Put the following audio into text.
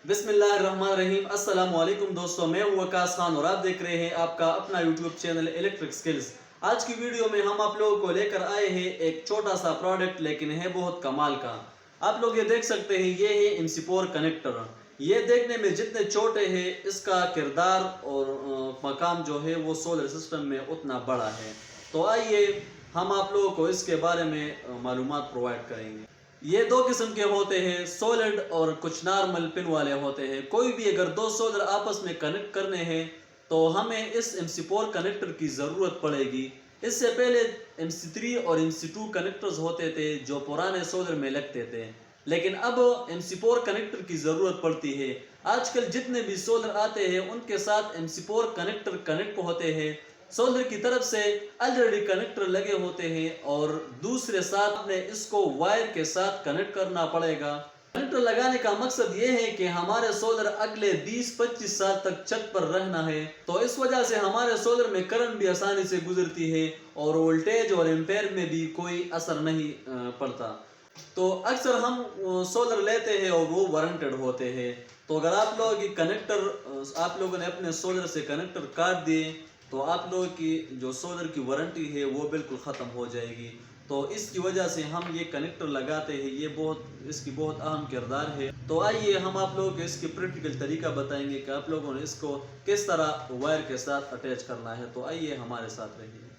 बिस्मिल्लाहिर्रहमानिर्रहीम। अस्सलाम वालेकुम दोस्तों, मैं हूं वकास खान और आप देख रहे हैं आपका अपना यूट्यूब चैनल इलेक्ट्रिक स्किल्स। आज की वीडियो में हम आप लोगों को लेकर आए हैं एक छोटा सा प्रोडक्ट, लेकिन है बहुत कमाल का। आप लोग ये देख सकते हैं, ये है एमसीपोर कनेक्टर। ये देखने में जितने छोटे हैं, इसका किरदार और मकाम जो है वो सोलर सिस्टम में उतना बड़ा है। तो आइए हम आप लोगों को इसके बारे में मालूमात प्रोवाइड करेंगे। ये दो किस्म के होते हैं, सॉलिड और कुछ नॉर्मल पिन वाले होते हैं। कोई भी अगर दो सोलर आपस में कनेक्ट करने हैं तो हमें इस MC4 कनेक्टर की ज़रूरत पड़ेगी। इससे पहले MC3 और MC2 कनेक्टर्स होते थे जो पुराने सोलर में लगते थे, लेकिन अब MC4 कनेक्टर की ज़रूरत पड़ती है। आजकल जितने भी सोलर आते हैं उनके साथ MC4 कनेक्टर कनेक्ट होते हैं। सोलर की तरफ से ऑलरेडी कनेक्टर लगे होते हैं और दूसरे साथ में इसको वायर के साथ कनेक्ट करना पड़ेगा। कनेक्टर लगाने का मकसद ये है कि हमारे सोलर अगले 20-25 साल तक छत पर रहना है, तो इस वजह से हमारे सोलर में करंट भी आसानी से गुजरती है और वोल्टेज और एम्पेयर में भी कोई असर नहीं पड़ता। तो अक्सर हम सोलर लेते हैं और वो वारंटेड होते हैं। तो अगर आप लोगों ने अपने सोलर से कनेक्टर काट दिए तो आप लोगों की जो सोलर की वारंटी है वो बिल्कुल ख़त्म हो जाएगी। तो इसकी वजह से हम ये कनेक्टर लगाते हैं, इसकी बहुत अहम किरदार है। तो आइए हम आप लोगों को इसकी प्रैक्टिकल तरीका बताएंगे कि आप लोगों ने इसको किस तरह वायर के साथ अटैच करना है। तो आइए हमारे साथ रहिए।